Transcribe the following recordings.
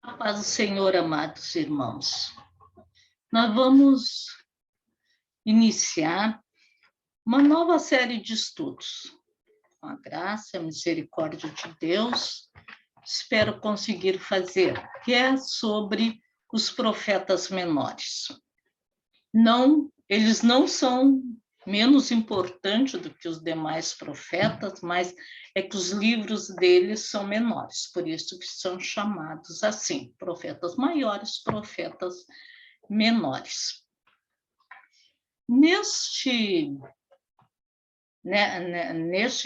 A paz do Senhor, amados irmãos. Nós vamos iniciar uma nova série de estudos. Com a graça e a misericórdia de Deus, espero conseguir fazer, que é sobre os profetas menores. Eles não são menos importantes do que os demais profetas, mas é que os livros deles são menores, por isso que são chamados assim, profetas maiores, profetas menores. Neste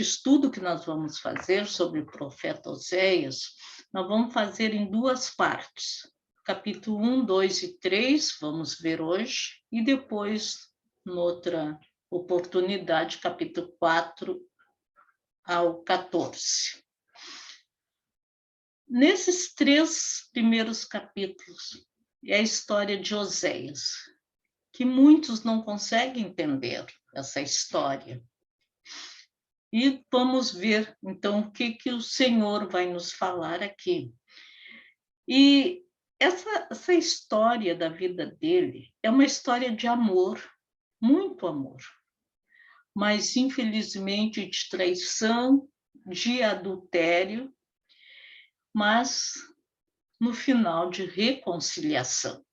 estudo que nós vamos fazer sobre o profeta Oséias, nós vamos fazer em duas partes. Capítulo 1, 2 e 3, vamos ver hoje, e depois, noutra oportunidade, capítulo 4 ao 14. Nesses três primeiros capítulos, é a história de Oséias, que muitos não conseguem entender essa história. E vamos ver, então, o que o Senhor vai nos falar aqui. E essa história da vida dele é uma história de amor, muito amor, mas, infelizmente, de traição, de adultério, mas, no final, de reconciliação.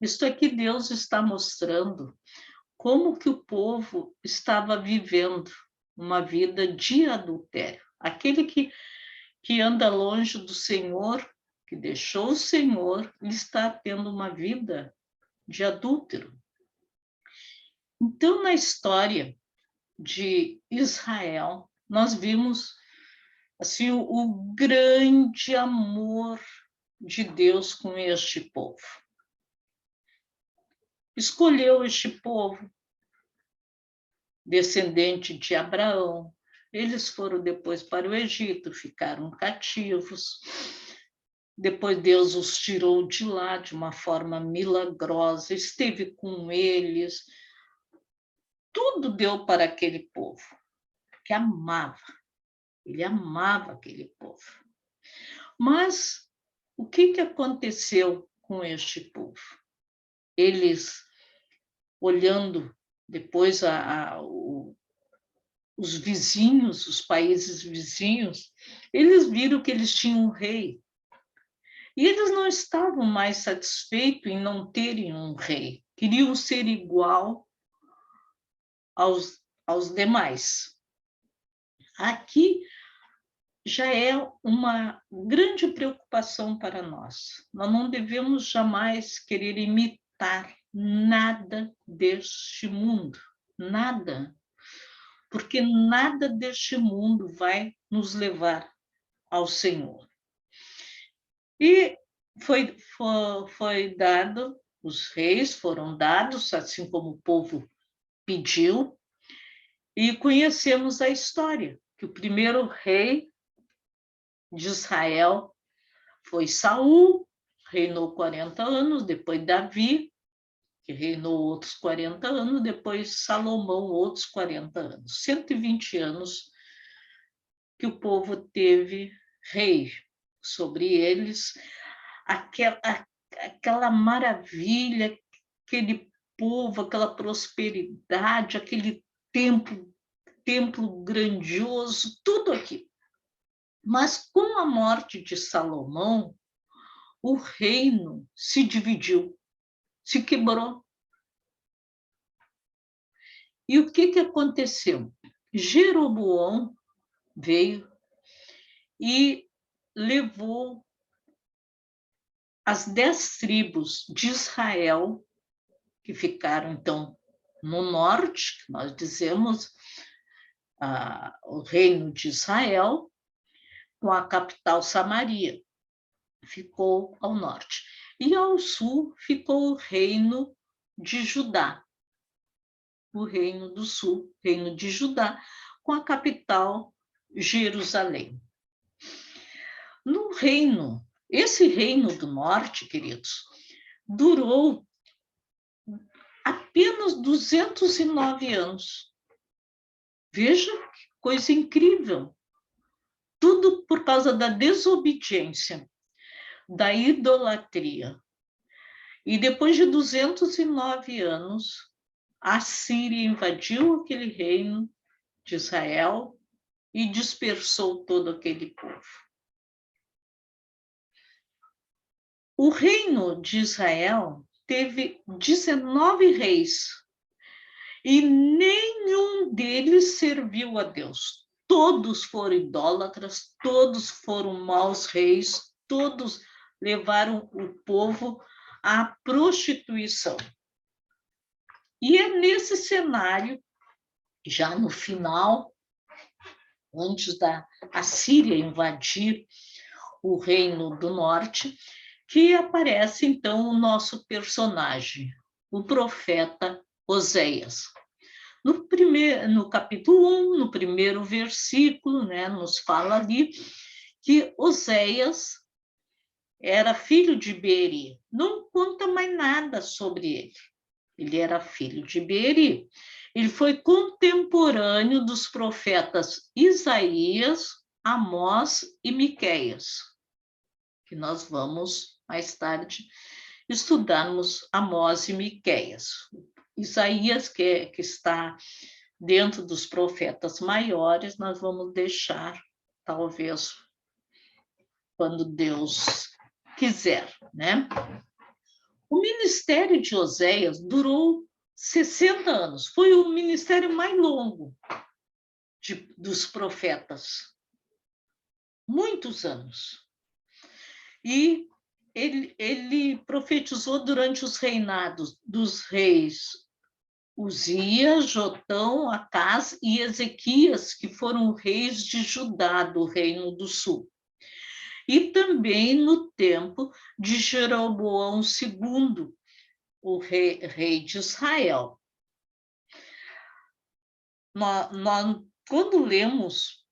Isto é que Deus está mostrando como que o povo estava vivendo uma vida de adultério. Aquele que anda longe do Senhor, que deixou o Senhor, ele está tendo uma vida de adúltero. Então, na história de Israel, nós vimos assim, o grande amor de Deus com este povo. Escolheu este povo, descendente de Abraão. Eles foram depois para o Egito, ficaram cativos. Depois Deus os tirou de lá de uma forma milagrosa, esteve com eles. Tudo deu para aquele povo, que amava. Ele amava aquele povo. Mas o que aconteceu com este povo? Eles, olhando depois os vizinhos, os países vizinhos, eles viram que eles tinham um rei. E eles não estavam mais satisfeitos em não terem um rei. Queriam ser igual aos demais. Aqui já é uma grande preocupação para nós. Nós não devemos jamais querer imitar nada deste mundo. Nada. Porque nada deste mundo vai nos levar ao Senhor. E foi dado, os reis foram dados, assim como o povo pediu, e conhecemos a história, que o primeiro rei de Israel foi Saul, reinou 40 anos, depois Davi, que reinou outros 40 anos, depois Salomão, outros 40 anos. 120 anos que o povo teve rei sobre eles, aquela maravilha, aquele povo, aquela prosperidade, aquele templo grandioso, tudo aquilo. Mas com a morte de Salomão, o reino se dividiu, se quebrou. E o que aconteceu? Jeroboão veio e levou as 10 tribos de Israel, que ficaram, então, no norte, que nós dizemos o reino de Israel, com a capital Samaria, ficou ao norte. E ao sul ficou o reino de Judá, o reino do sul, reino de Judá, com a capital Jerusalém. Esse reino do norte, queridos, durou apenas 209 anos. Veja que coisa incrível. Tudo por causa da desobediência. da idolatria. E depois de 209 anos, a Síria invadiu aquele reino de Israel e dispersou todo aquele povo. O reino de Israel teve 19 reis e nenhum deles serviu a Deus. Todos foram idólatras, todos foram maus reis, todos levaram o povo à prostituição. E é nesse cenário, já no final, antes da Assíria invadir o Reino do Norte, que aparece, então, o nosso personagem, o profeta Oséias. No capítulo 1, no primeiro versículo, né, nos fala ali que Oséias era filho de Beeri. Não conta mais nada sobre ele. Ele era filho de Beeri. Ele foi contemporâneo dos profetas Isaías, Amós e Miqueias, que nós vamos, mais tarde, estudarmos Amós e Miqueias. Isaías, que está dentro dos profetas maiores, nós vamos deixar, talvez, quando Deus quiser, né? O ministério de Oséias durou 60 anos. Foi o ministério mais longo dos profetas. Muitos anos. E ele profetizou durante os reinados dos reis Uzias, Jotão, Acás e Ezequias, que foram reis de Judá, do Reino do Sul. E também no tempo de Jeroboão II, o rei de Israel. Quando lemos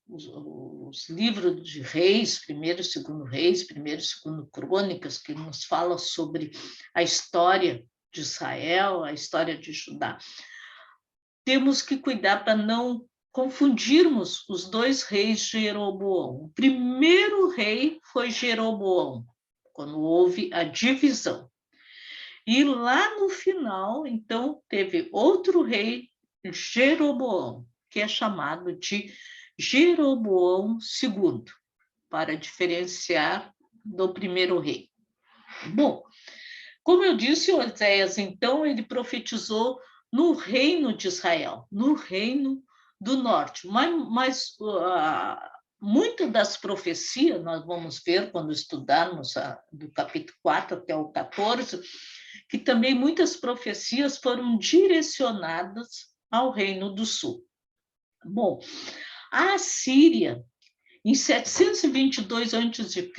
os livros de reis, primeiro e segundo reis, primeiro e segundo crônicas, que nos fala sobre a história de Israel, a história de Judá, temos que cuidar para não confundirmos os dois reis de Jeroboão. O primeiro rei foi Jeroboão, quando houve a divisão. E lá no final, então, teve outro rei, Jeroboão, que é chamado de Jeroboão II, para diferenciar do primeiro rei. Bom, como eu disse, Oséias, então, ele profetizou no reino de Israel, no reino do norte. Mas muitas das profecias, nós vamos ver quando estudarmos do capítulo 4 até o 14, que também muitas profecias foram direcionadas ao reino do sul. Bom, a Assíria, em 722 a.C.,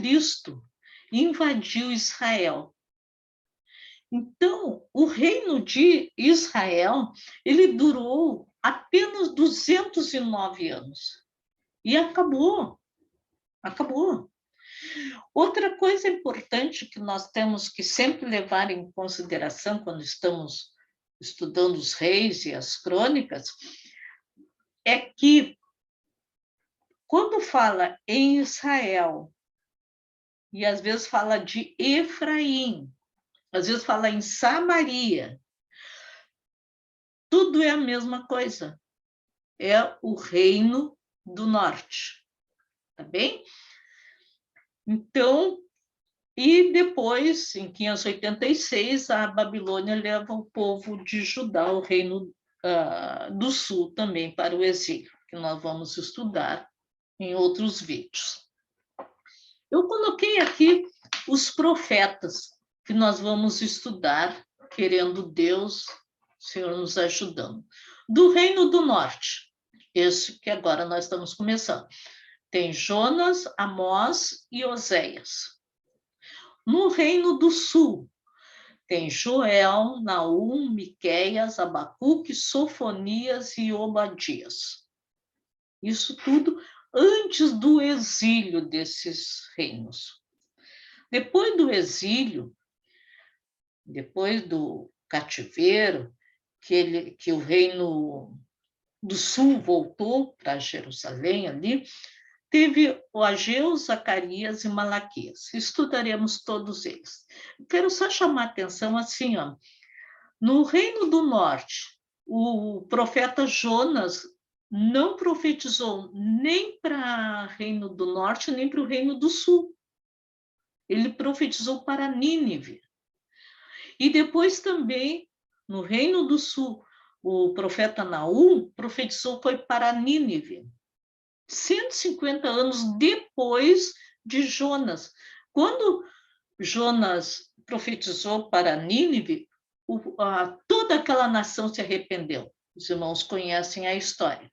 invadiu Israel. Então, o reino de Israel, ele durou apenas 209 anos. E acabou. Acabou. Outra coisa importante que nós temos que sempre levar em consideração quando estamos estudando os reis e as crônicas é que, quando fala em Israel, e às vezes fala de Efraim, às vezes fala em Samaria, tudo é a mesma coisa. É o reino do norte. Tá bem? Então, e depois, em 586, a Babilônia leva o povo de Judá, o reino do sul, também para o exílio, que nós vamos estudar em outros vídeos. Eu coloquei aqui os profetas que nós vamos estudar, querendo Deus, Senhor nos ajudando. Do reino do norte, esse que agora nós estamos começando. Tem Jonas, Amós e Oséias. No reino do sul, tem Joel, Naum, Miqueias, Abacuque, Sofonias e Obadias. Isso tudo antes do exílio desses reinos. Depois do exílio, depois do cativeiro, que o reino do sul voltou para Jerusalém ali, teve o Ageu, Zacarias e Malaquias. Estudaremos todos eles. Quero só chamar a atenção assim, ó. No Reino do Norte, o profeta Jonas não profetizou nem para o Reino do Norte, nem para o Reino do Sul. Ele profetizou para Nínive. E depois também, no Reino do Sul, o profeta Naum profetizou foi para Nínive. 150 anos depois de Jonas. Quando Jonas profetizou para Nínive, toda aquela nação se arrependeu. Os irmãos conhecem a história.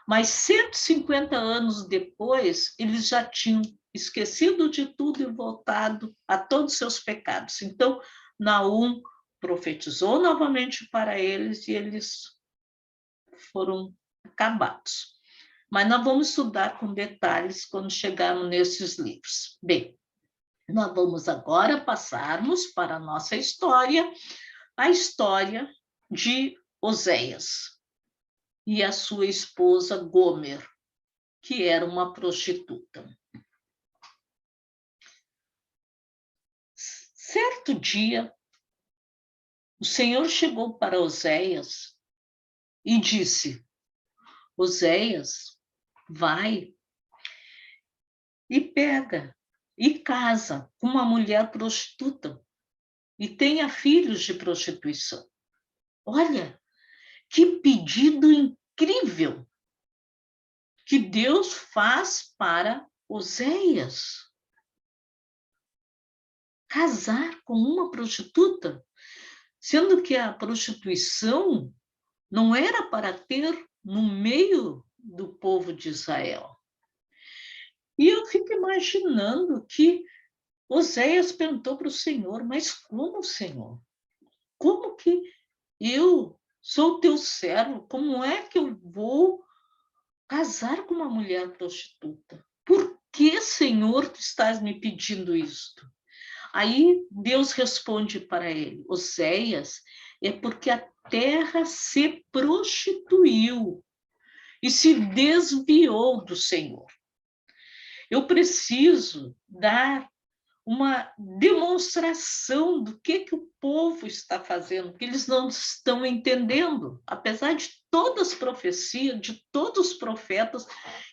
Mas 150 anos depois, eles já tinham esquecido de tudo e voltado a todos os seus pecados. Então, Naum profetizou novamente para eles e eles foram acabados. Mas nós vamos estudar com detalhes quando chegarmos nesses livros. Bem, nós vamos agora passarmos para a nossa história, a história de Oséias e a sua esposa Gomer, que era uma prostituta. Certo dia, o Senhor chegou para Oséias e disse: Oséias, vai e pega e casa com uma mulher prostituta e tenha filhos de prostituição. Olha, que pedido incrível que Deus faz para Oséias. Casar com uma prostituta, sendo que a prostituição não era para ter no meio do povo de Israel. E eu fico imaginando que Oséias perguntou para o Senhor, mas como, Senhor? Como que eu sou teu servo? Como é que eu vou casar com uma mulher prostituta? Por que, Senhor, tu estás me pedindo isto? Aí Deus responde para ele, Oséias, é porque a terra se prostituiu e se desviou do Senhor. Eu preciso dar uma demonstração do que o povo está fazendo, que eles não estão entendendo, apesar de todas as profecias, de todos os profetas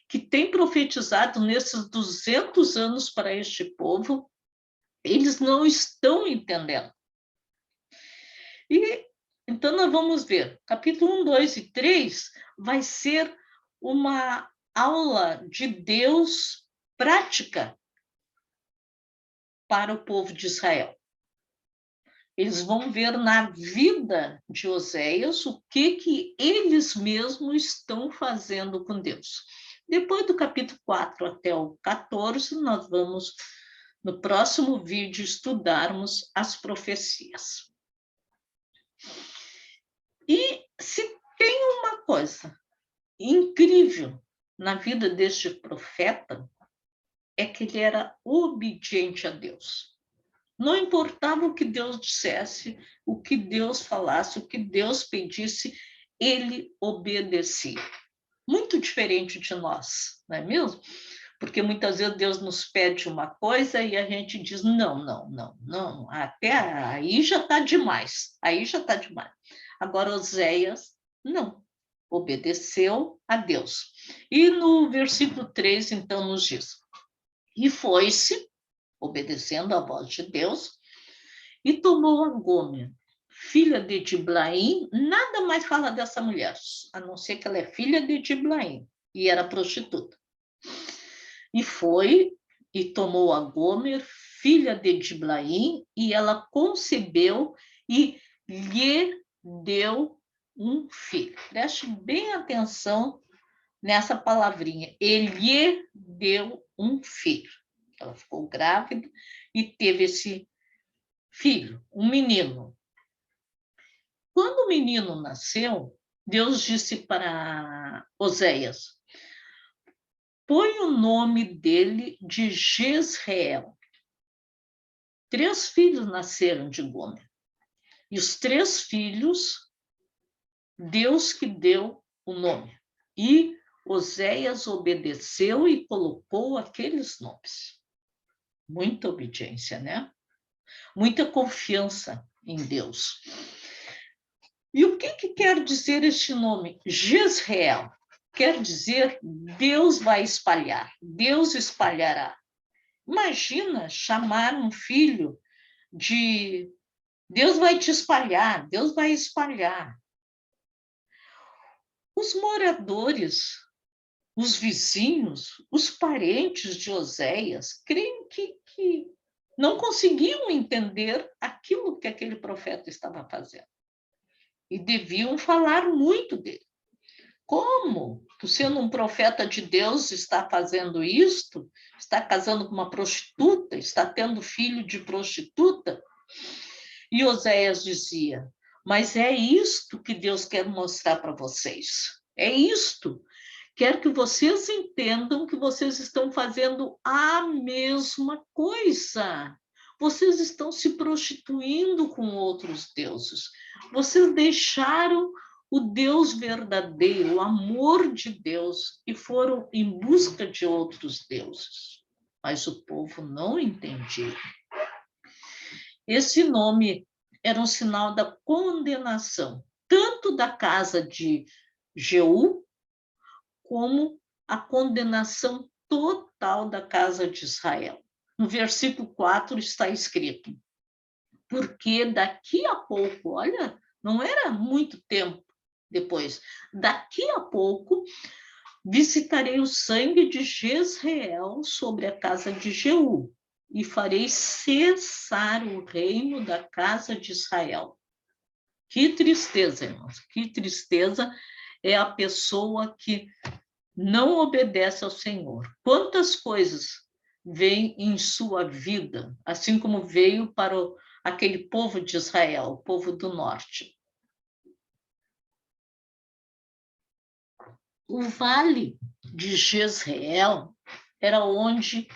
que têm profetizado nesses 200 anos para este povo, eles não estão entendendo. E então nós vamos ver, capítulo 1, 2 e 3 vai ser uma aula de Deus prática para o povo de Israel. Eles vão ver na vida de Oséias o que eles mesmos estão fazendo com Deus. Depois do capítulo 4 até o 14, nós vamos, no próximo vídeo, estudarmos as profecias. E se tem uma coisa incrível na vida deste profeta, é que ele era obediente a Deus. Não importava o que Deus dissesse, o que Deus falasse, o que Deus pedisse, ele obedecia. Muito diferente de nós, não é mesmo? Porque muitas vezes Deus nos pede uma coisa e a gente diz, não, até aí já está demais, Agora, Oséias, não, obedeceu a Deus. E no versículo 3, então, nos diz, e foi-se, obedecendo à voz de Deus, e tomou a Gomer, filha de Diblaim, nada mais fala dessa mulher, a não ser que ela é filha de Diblaim, e era prostituta. E foi, e tomou a Gomer, filha de Diblaim, e ela concebeu e lhe deu um filho. Preste bem atenção nessa palavrinha. Ele deu um filho. Ela ficou grávida e teve esse filho, um menino. Quando o menino nasceu, Deus disse para Oséias, põe o nome dele de Jezreel. 3 filhos nasceram de Gomer. E os 3 filhos, Deus que deu o nome. E Oséias obedeceu e colocou aqueles nomes. Muita obediência, né? Muita confiança em Deus. E o que quer dizer este nome? Jezreel. Quer dizer, Deus vai espalhar, Deus espalhará. Imagina chamar um filho de Deus vai te espalhar, Deus vai espalhar. Os moradores, os vizinhos, os parentes de Oséias, creem que não conseguiam entender aquilo que aquele profeta estava fazendo. E deviam falar muito dele. Como? Tu, sendo um profeta de Deus, está fazendo isto? Está casando com uma prostituta? Está tendo filho de prostituta? E Oséias dizia, mas é isto que Deus quer mostrar para vocês. É isto. Quer que vocês entendam que vocês estão fazendo a mesma coisa. Vocês estão se prostituindo com outros deuses. Vocês deixaram o Deus verdadeiro, o amor de Deus, e foram em busca de outros deuses. Mas o povo não entendia. Esse nome era um sinal da condenação, tanto da casa de Jeú, como a condenação total da casa de Israel. No versículo 4 está escrito, porque daqui a pouco, olha, não era muito tempo depois, daqui a pouco visitarei o sangue de Jezreel sobre a casa de Jeú, e farei cessar o reino da casa de Israel. Que tristeza, irmãos, que tristeza é a pessoa que não obedece ao Senhor. Quantas coisas vêm em sua vida, assim como veio para aquele povo de Israel, o povo do norte. O vale de Jezreel era onde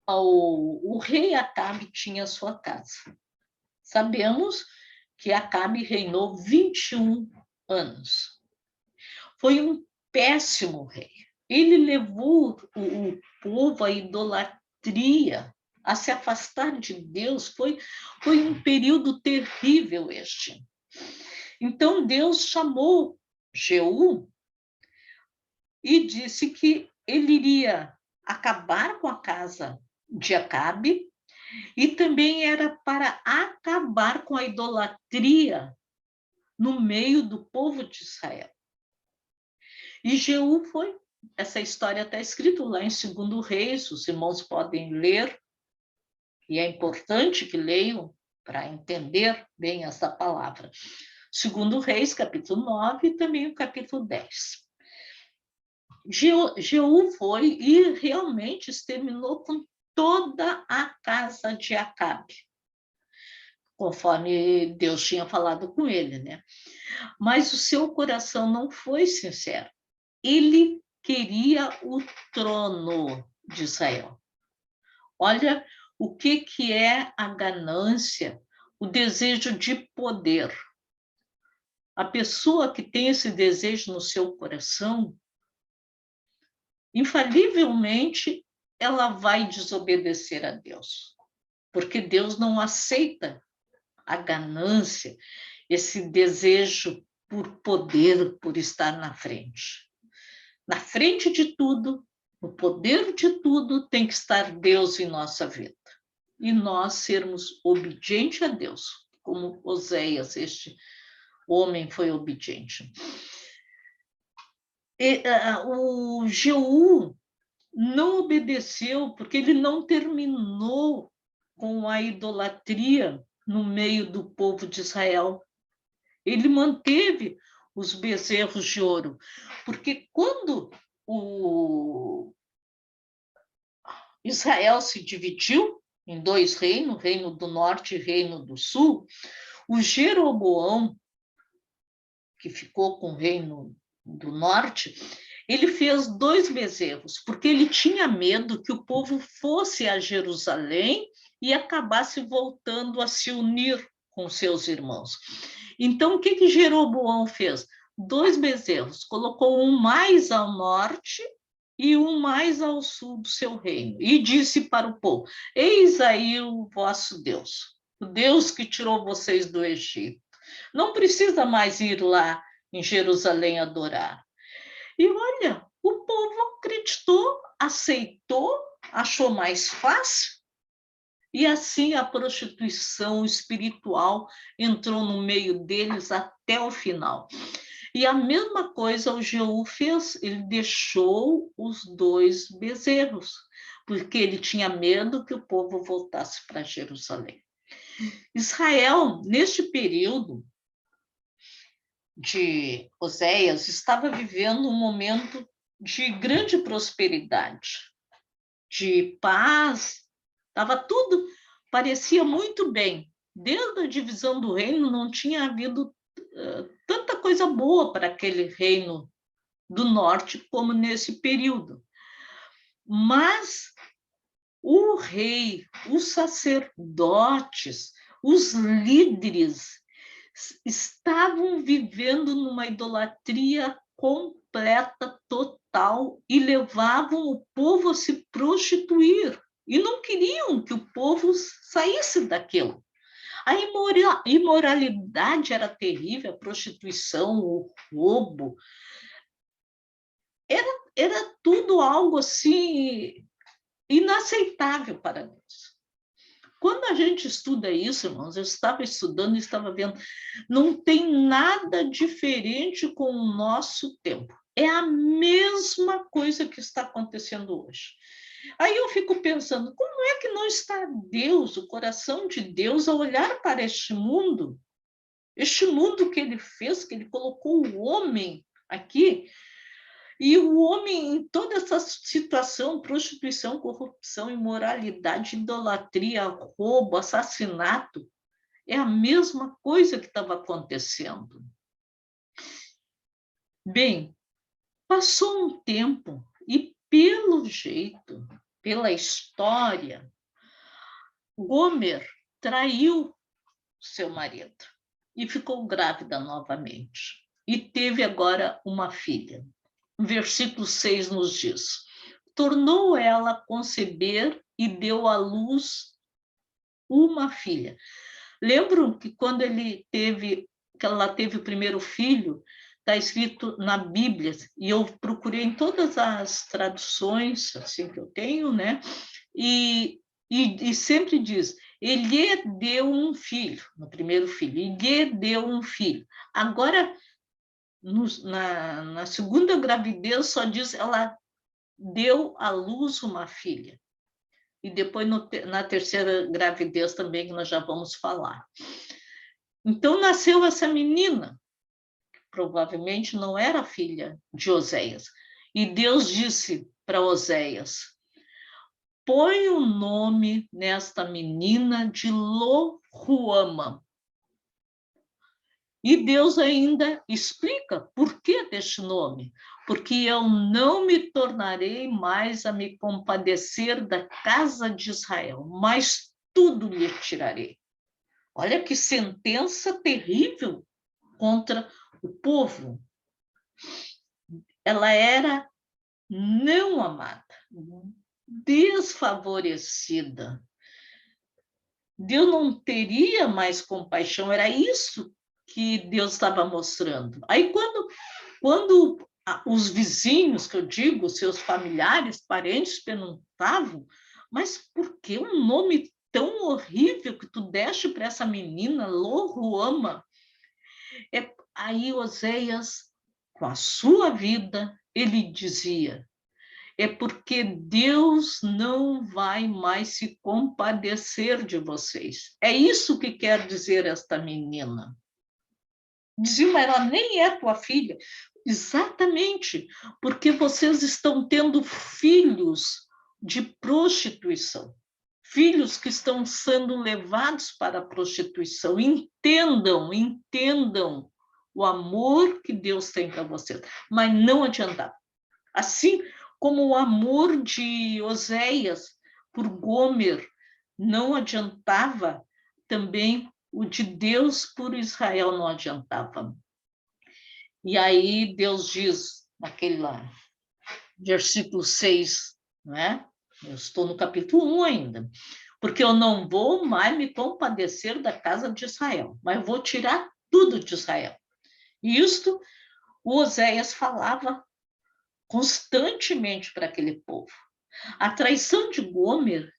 o rei Acabe tinha sua casa. Sabemos que Acabe reinou 21 anos. Foi um péssimo rei. Ele levou o povo à idolatria, a se afastar de Deus. Foi um período terrível este. Então Deus chamou Jeú e disse que ele iria acabar com a casa de Acabe e também era para acabar com a idolatria no meio do povo de Israel. E Jeú foi. Essa história está escrita lá em 2 Reis, os irmãos podem ler, e é importante que leiam para entender bem essa palavra. 2 Reis, capítulo 9, e também o capítulo 10. Jeú foi e realmente exterminou com toda a casa de Acabe, conforme Deus tinha falado com ele, né? Mas o seu coração não foi sincero. Ele queria o trono de Israel. Olha o que é a ganância, o desejo de poder. A pessoa que tem esse desejo no seu coração, infalivelmente, ela vai desobedecer a Deus, porque Deus não aceita a ganância, esse desejo por poder, por estar na frente. Na frente de tudo, no poder de tudo, tem que estar Deus em nossa vida. E nós sermos obedientes a Deus, como Oséias, este homem foi obediente. O Jeú não obedeceu porque ele não terminou com a idolatria no meio do povo de Israel. Ele manteve os bezerros de ouro, porque quando o Israel se dividiu em 2 reinos, reino do norte e reino do sul, o Jeroboão, que ficou com o reino do norte, ele fez 2 bezerros, porque ele tinha medo que o povo fosse a Jerusalém e acabasse voltando a se unir com seus irmãos. Então, o que Jeroboão fez? 2 bezerros, colocou um mais ao norte e um mais ao sul do seu reino, e disse para o povo: eis aí o vosso Deus, o Deus que tirou vocês do Egito. Não precisa mais ir lá em Jerusalém adorar. E olha, o povo acreditou, aceitou, achou mais fácil, e assim a prostituição espiritual entrou no meio deles até o final. E a mesma coisa o Jeú fez, ele deixou os 2 bezerros, porque ele tinha medo que o povo voltasse para Jerusalém. Israel, neste período de Oséias, estava vivendo um momento de grande prosperidade, de paz, estava tudo, parecia muito bem. Desde a divisão do reino não tinha havido tanta coisa boa para aquele reino do norte como nesse período. Mas o rei, os sacerdotes, os líderes estavam vivendo numa idolatria completa, total, e levavam o povo a se prostituir. E não queriam que o povo saísse daquilo. A imoralidade era terrível, a prostituição, o roubo. Era tudo algo assim inaceitável para Deus. Quando a gente estuda isso, irmãos, eu estava estudando e estava vendo, não tem nada diferente com o nosso tempo. É a mesma coisa que está acontecendo hoje. Aí eu fico pensando, como é que não está Deus, o coração de Deus, a olhar para este mundo que ele fez, que ele colocou o homem aqui, e o homem, em toda essa situação, prostituição, corrupção, imoralidade, idolatria, roubo, assassinato, é a mesma coisa que estava acontecendo. Bem, passou um tempo e, pelo jeito, pela história, Gomer traiu seu marido e ficou grávida novamente. E teve agora uma filha. Versículo 6 nos diz: tornou ela conceber e deu à luz uma filha. Lembram que quando que ela teve o primeiro filho, está escrito na Bíblia, e eu procurei em todas as traduções assim que eu tenho, né? E sempre diz, ele deu um filho, no primeiro filho, ele deu um filho. Agora, na segunda gravidez, só diz ela deu à luz uma filha. E depois, na terceira gravidez também, que nós já vamos falar. Então, nasceu essa menina, que provavelmente não era filha de Oséias. E Deus disse para Oséias, põe o nome nesta menina de Lo-Ruama. E Deus ainda explica por que deste nome. Porque eu não me tornarei mais a me compadecer da casa de Israel, mas tudo lhe tirarei. Olha que sentença terrível contra o povo. Ela era não amada, desfavorecida. Deus não teria mais compaixão, era isso que Deus estava mostrando. Aí, quando os vizinhos, que eu digo, seus familiares, parentes, perguntavam, mas por que um nome tão horrível que tu deste para essa menina, Lo-Ruama? Aí Oséias, com a sua vida, ele dizia, é porque Deus não vai mais se compadecer de vocês. É isso que quer dizer esta menina. Dizia, mas ela nem é tua filha. Exatamente, porque vocês estão tendo filhos de prostituição, filhos que estão sendo levados para a prostituição. Entendam o amor que Deus tem para vocês, mas não adiantava. Assim como o amor de Oséias por Gomer não adiantava, também o de Deus por Israel não adiantava. E aí Deus diz, naquele lá, versículo 6, não é? Eu estou no capítulo 1 ainda. Porque eu não vou mais me compadecer da casa de Israel, mas vou tirar tudo de Israel. E isto o Oséias falava constantemente para aquele povo. A traição de Gomer,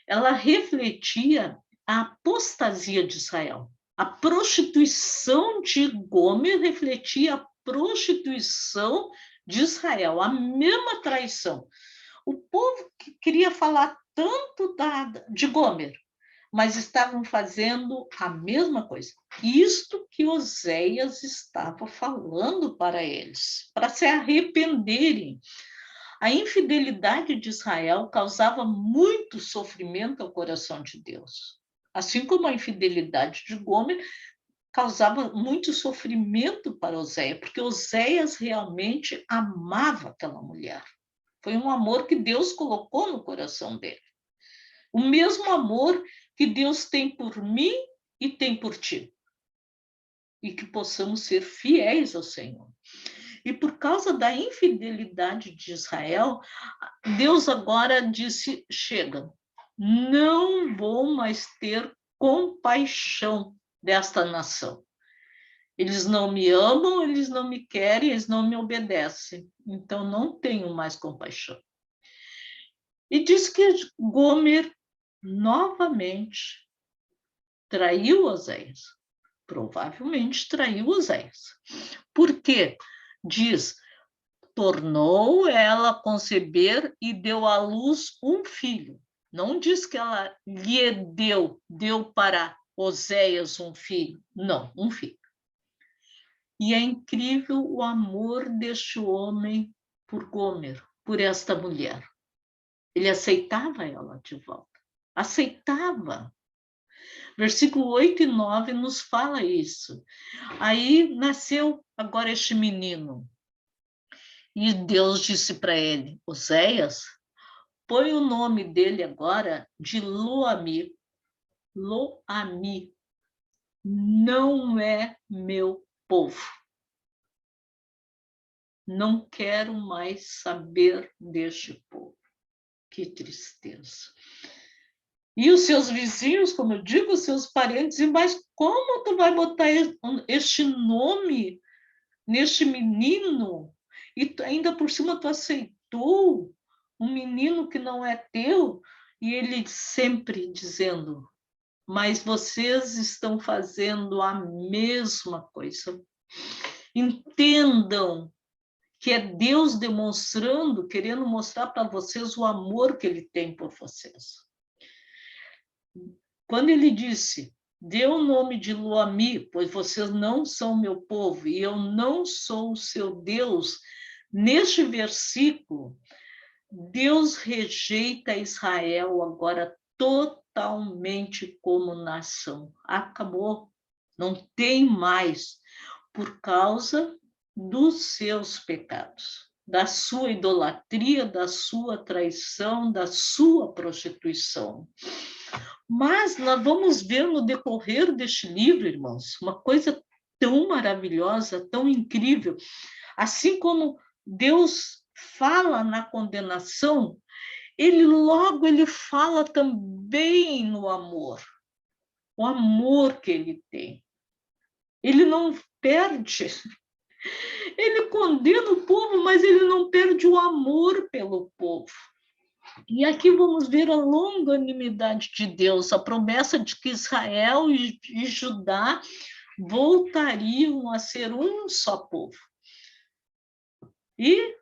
ela refletia a apostasia de Israel. A prostituição de Gomer refletia a prostituição de Israel, a mesma traição. O povo que queria falar tanto de Gomer, mas estavam fazendo a mesma coisa. Isto que Oséias estava falando para eles, para se arrependerem. A infidelidade de Israel causava muito sofrimento ao coração de Deus. Assim como a infidelidade de Gomer causava muito sofrimento para Oséias, porque Oséias realmente amava aquela mulher. Foi um amor que Deus colocou no coração dele. O mesmo amor que Deus tem por mim e tem por ti. E que possamos ser fiéis ao Senhor. E por causa da infidelidade de Israel, Deus agora disse: chega, não vou mais ter compaixão desta nação. Eles não me amam, eles não me querem, eles não me obedecem. Então não tenho mais compaixão. E diz que Gomer novamente traiu Oséias. Provavelmente traiu Oséias. Por quê? Diz, tornou ela a conceber e deu à luz um filho. Não diz que ela lhe deu para Oséias um filho. Não, um filho. E é incrível o amor deste homem por Gomer, por esta mulher. Ele aceitava ela de volta. Aceitava. Versículo 8 e 9 nos fala isso. Aí nasceu agora este menino. E Deus disse para ele, Oséias, põe o nome dele agora de Lo-Ami. Lo-Ami. Não é meu povo. Não quero mais saber deste povo. Que tristeza. E os seus vizinhos, como eu digo, os seus parentes, mas como tu vai botar este nome neste menino? E ainda por cima tu aceitou um menino que não é teu? E ele sempre dizendo, mas vocês estão fazendo a mesma coisa. Entendam que é Deus demonstrando, querendo mostrar para vocês o amor que ele tem por vocês. Quando ele disse, dê o nome de Lo-Ami, pois vocês não são meu povo e eu não sou o seu Deus, neste versículo, Deus rejeita Israel agora totalmente como nação. Acabou, não tem mais, por causa dos seus pecados, da sua idolatria, da sua traição, da sua prostituição. Mas nós vamos ver no decorrer deste livro, irmãos, uma coisa tão maravilhosa, tão incrível. Assim como Deus fala na condenação, ele fala também no amor. O amor que ele tem. Ele não perde. Ele condena o povo, mas ele não perde o amor pelo povo. E aqui vamos ver a longanimidade de Deus, a promessa de que Israel e Judá voltariam a ser um só povo. E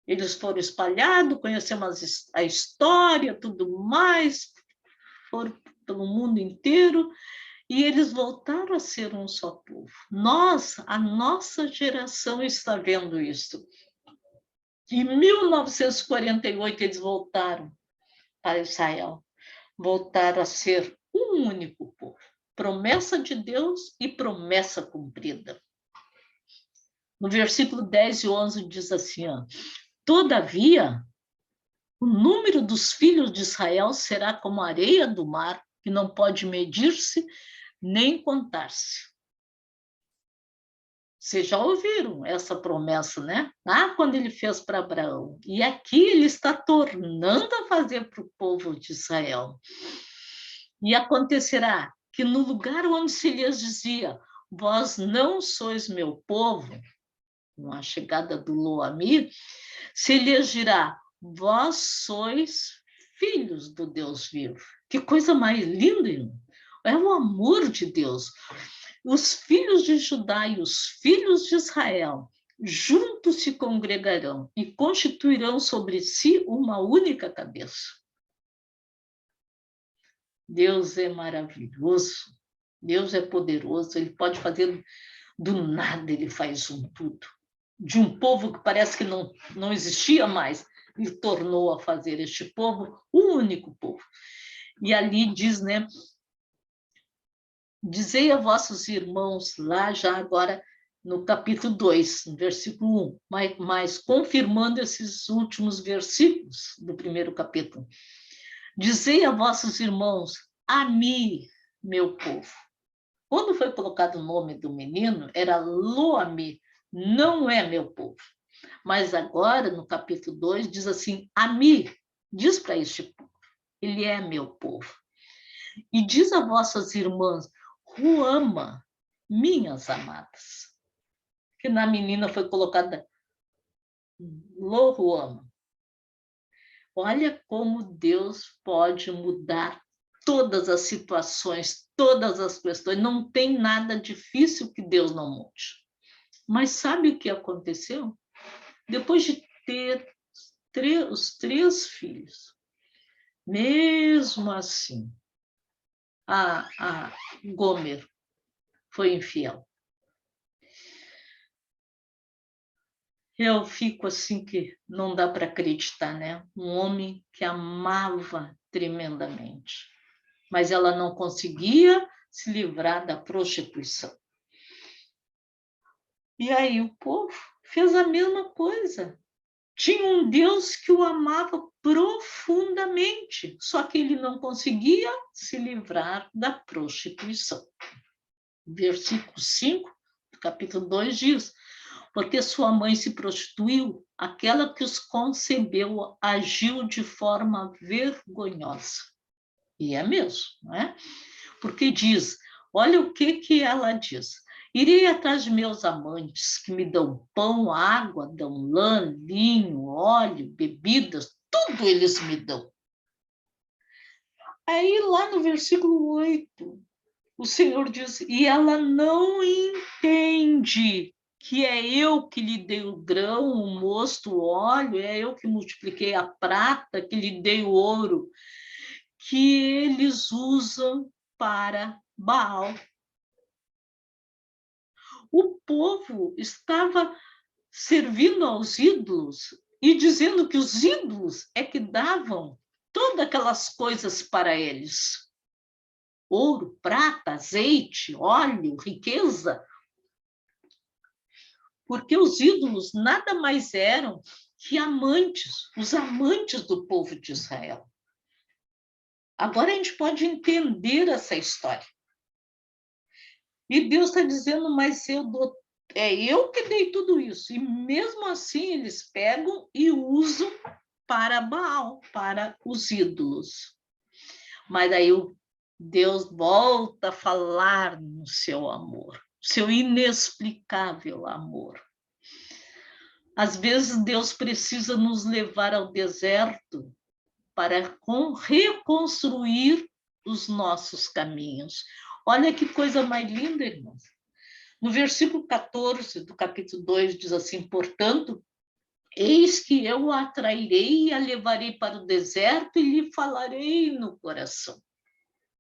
eles foram espalhados, conhecemos a história, tudo mais, foram pelo mundo inteiro, e eles voltaram a ser um só povo. A nossa geração está vendo isso. Em 1948, eles voltaram para Israel, voltaram a ser um único povo. Promessa de Deus e promessa cumprida. No versículo 10 e 11 diz assim, todavia, o número dos filhos de Israel será como a areia do mar, que não pode medir-se nem contar-se. Vocês já ouviram essa promessa, né? Ah, quando ele fez para Abraão. E aqui ele está tornando a fazer para o povo de Israel. E acontecerá que no lugar onde se lhes dizia, vós não sois meu povo, com a chegada do Lo-Ammi, se lhes dirá, vós sois filhos do Deus vivo. Que coisa mais linda, irmão. É o amor de Deus. Os filhos de Judá e os filhos de Israel juntos se congregarão e constituirão sobre si uma única cabeça. Deus é maravilhoso, Deus é poderoso, ele pode fazer do nada, ele faz um tudo. De um povo que parece que não existia mais, ele tornou a fazer este povo o único povo. E ali diz, né? Dizei a vossos irmãos, lá já agora no capítulo 2, no versículo 1, mas confirmando esses últimos versículos do primeiro capítulo. Dizei a vossos irmãos, a mim, meu povo. Quando foi colocado o nome do menino, era Lo-Ammi, não é meu povo. Mas agora, no capítulo 2, diz assim, a mim, diz para este povo, ele é meu povo. E diz a vossas irmãs, Ruama, minhas amadas. Que na menina foi colocada Lo-Ruama. Olha como Deus pode mudar todas as situações, todas as questões. Não tem nada difícil que Deus não mude. Mas sabe o que aconteceu? Depois de ter os 3 filhos, mesmo assim, a Gomer foi infiel. Eu fico assim que não dá para acreditar, né? Um homem que amava tremendamente, mas ela não conseguia se livrar da prostituição. E aí o povo fez a mesma coisa. Tinha um Deus que o amava profundamente, só que ele não conseguia se livrar da prostituição. Versículo 5 do capítulo 2 diz, porque sua mãe se prostituiu, aquela que os concebeu agiu de forma vergonhosa. E é mesmo, não é? Porque diz, olha o que ela diz. Irei atrás de meus amantes, que me dão pão, água, dão lã, vinho, óleo, bebidas, tudo eles me dão. Aí lá no versículo 8, o Senhor diz, e ela não entende que é eu que lhe dei o grão, o mosto, o óleo, é eu que multipliquei a prata, que lhe dei o ouro, que eles usam para Baal. O povo estava servindo aos ídolos e dizendo que os ídolos é que davam todas aquelas coisas para eles. Ouro, prata, azeite, óleo, riqueza. Porque os ídolos nada mais eram que amantes, os amantes do povo de Israel. Agora a gente pode entender essa história. E Deus está dizendo, mas é eu que dei tudo isso. E mesmo assim eles pegam e usam para Baal, para os ídolos. Mas aí Deus volta a falar no seu amor, seu inexplicável amor. Às vezes Deus precisa nos levar ao deserto para reconstruir os nossos caminhos. Olha que coisa mais linda, irmãos. No versículo 14 do capítulo 2 diz assim, portanto, eis que eu o atrairei e a levarei para o deserto e lhe falarei no coração.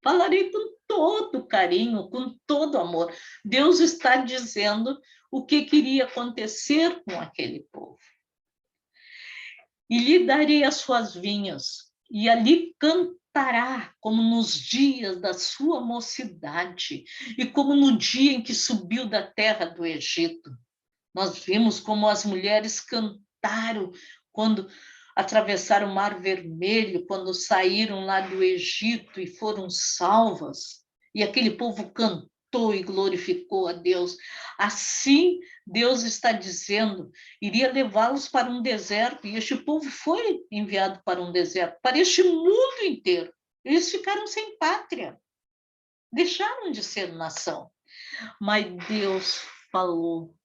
Falarei com todo carinho, com todo amor. Deus está dizendo o que queria acontecer com aquele povo. E lhe darei as suas vinhas, e ali cantará, como nos dias da sua mocidade, e como no dia em que subiu da terra do Egito. Nós vimos como as mulheres cantaram quando atravessaram o Mar Vermelho, quando saíram lá do Egito e foram salvas. E aquele povo cantou exaltou e glorificou a Deus. Assim, Deus está dizendo, iria levá-los para um deserto, e este povo foi enviado para um deserto, para este mundo inteiro. Eles ficaram sem pátria, deixaram de ser nação. Mas Deus falou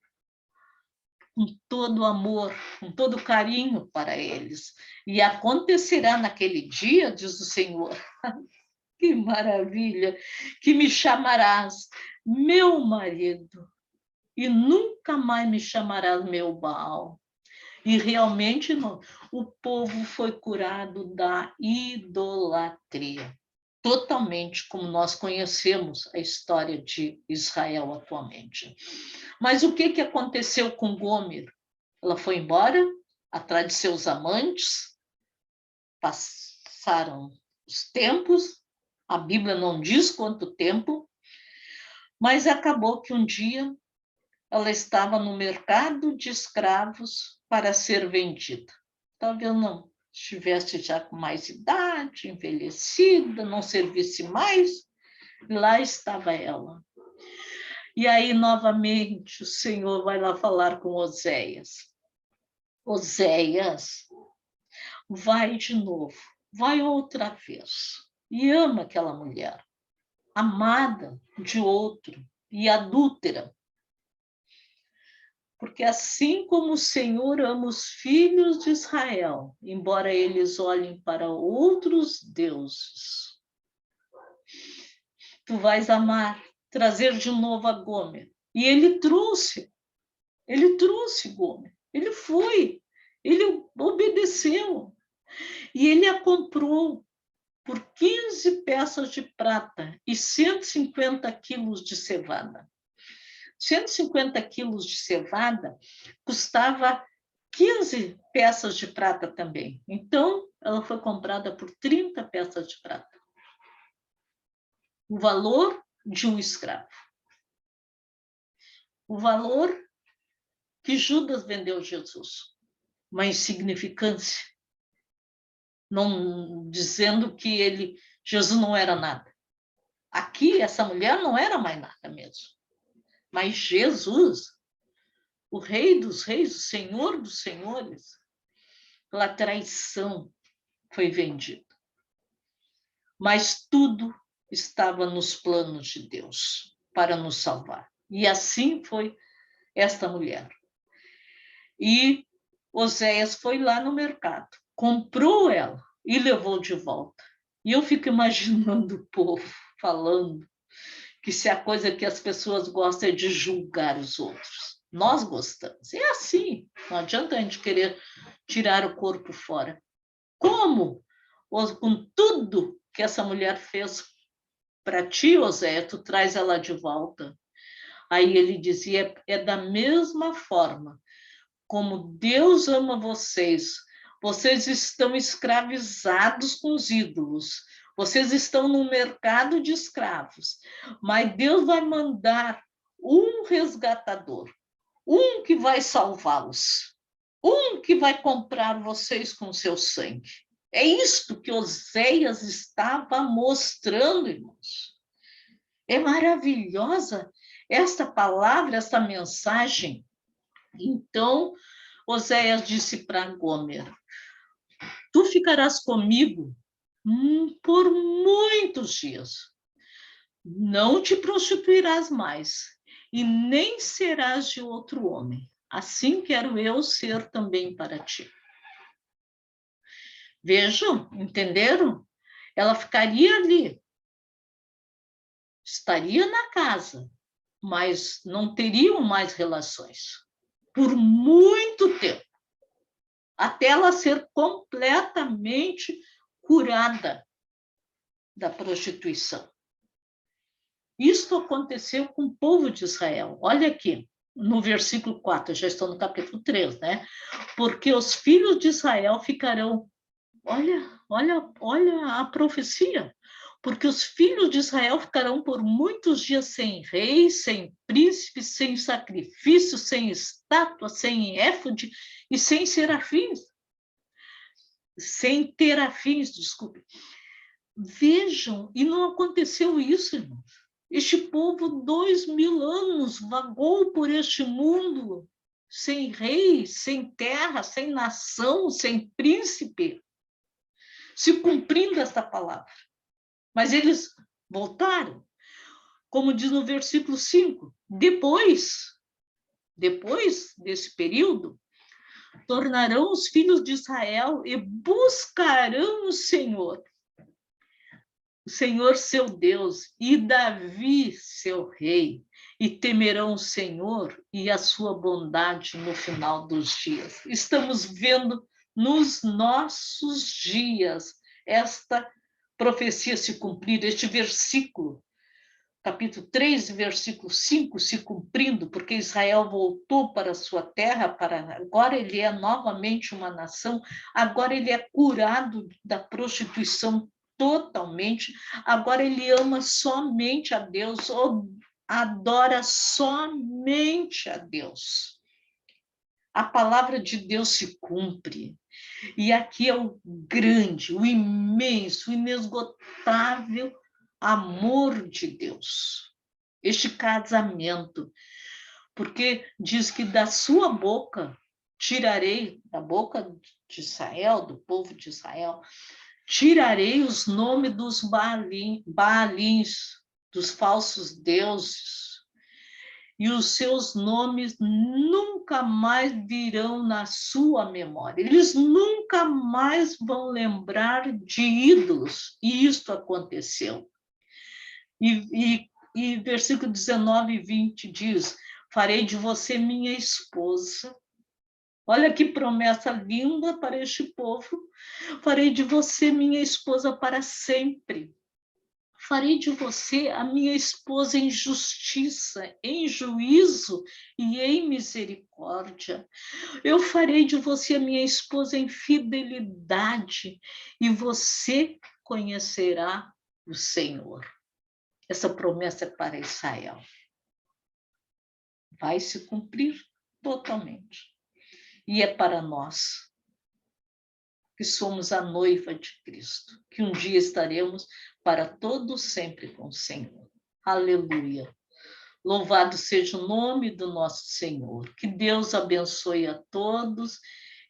com todo amor, com todo carinho para eles. E acontecerá naquele dia, diz o Senhor, que maravilha, que me chamarás meu marido e nunca mais me chamarás meu Baal. E realmente não. O povo foi curado da idolatria, totalmente como nós conhecemos a história de Israel atualmente. Mas o que aconteceu com Gomer? Ela foi embora, atrás de seus amantes, passaram os tempos, a Bíblia não diz quanto tempo, mas acabou que um dia ela estava no mercado de escravos para ser vendida. Talvez não estivesse já com mais idade, envelhecida, não servisse mais, lá estava ela. E aí, novamente, o Senhor vai lá falar com Oséias. Oséias, vai de novo, vai outra vez, e ama aquela mulher, amada de outro e adúltera. Porque assim como o Senhor ama os filhos de Israel, embora eles olhem para outros deuses, tu vais amar, trazer de novo a Gomer. E ele trouxe Gomer, ele foi, ele obedeceu, e ele a comprou por 15 peças de prata e 150 quilos de cevada. 150 quilos de cevada custava 15 peças de prata também. Então, ela foi comprada por 30 peças de prata. O valor de um escravo. O valor que Judas vendeu Jesus. Uma insignificância. Não dizendo que Jesus não era nada. Aqui, essa mulher não era mais nada mesmo. Mas Jesus, o Rei dos Reis, o Senhor dos Senhores, pela traição, foi vendido. Mas tudo estava nos planos de Deus para nos salvar. E assim foi esta mulher. E Oséias foi lá no mercado, comprou ela e levou de volta. E eu fico imaginando o povo falando que se a coisa que as pessoas gostam é de julgar os outros. Nós gostamos. É assim. Não adianta a gente querer tirar o corpo fora. Como? Com tudo que essa mulher fez para ti, Oséias, tu traz ela de volta. Aí ele dizia, é da mesma forma como Deus ama vocês. Vocês estão escravizados com os ídolos. Vocês estão no mercado de escravos. Mas Deus vai mandar um resgatador, um que vai salvá-los, um que vai comprar vocês com seu sangue. É isto que Oséias estava mostrando, irmãos. É maravilhosa esta palavra, esta mensagem. Então, Oséias disse para Gomer, tu ficarás comigo por muitos dias. Não te prostituirás mais, e nem serás de outro homem. Assim quero eu ser também para ti. Vejam, entenderam? Ela ficaria ali, estaria na casa, mas não teriam mais relações por muito tempo, até ela ser completamente curada da prostituição. Isto aconteceu com o povo de Israel. Olha aqui, no versículo 4, já estou no capítulo 3, né? Porque os filhos de Israel ficarão... Olha a profecia. Porque os filhos de Israel ficarão por muitos dias sem rei, sem príncipe, sem sacrifício, sem estátua, sem éfode e sem serafins. Sem terafins, desculpe. Vejam, e não aconteceu isso, irmãos. Este povo, 2000 anos, vagou por este mundo, sem rei, sem terra, sem nação, sem príncipe, se cumprindo esta palavra. Mas eles voltaram, como diz no versículo 5, depois desse período, tornarão os filhos de Israel e buscarão o Senhor seu Deus, e Davi, seu rei, e temerão o Senhor e a sua bondade no final dos dias. Estamos vendo nos nossos dias esta profecia se cumprir, este versículo, capítulo 3, versículo 5, se cumprindo, porque Israel voltou para a sua terra, agora ele é novamente uma nação, agora ele é curado da prostituição totalmente, agora ele ama somente a Deus, ou adora somente a Deus. A palavra de Deus se cumpre. E aqui é o grande, o imenso, o inesgotável amor de Deus. Este casamento, porque diz que da sua boca tirarei, da boca de Israel, do povo de Israel, tirarei os nomes dos Baalins, dos falsos deuses, e os seus nomes nunca mais virão na sua memória. Eles nunca mais vão lembrar de ídolos, e isto aconteceu. E versículo 19 e 20 diz, farei de você minha esposa. Olha que promessa linda para este povo. Farei de você minha esposa para sempre. Farei de você a minha esposa em justiça, em juízo e em misericórdia. Eu farei de você a minha esposa em fidelidade e você conhecerá o Senhor. Essa promessa é para Israel. Vai se cumprir totalmente. E é para nós, que somos a noiva de Cristo, que um dia estaremos para todo sempre com o Senhor. Aleluia. Louvado seja o nome do nosso Senhor. Que Deus abençoe a todos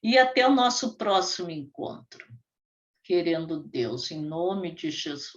e até o nosso próximo encontro. Querendo Deus, em nome de Jesus.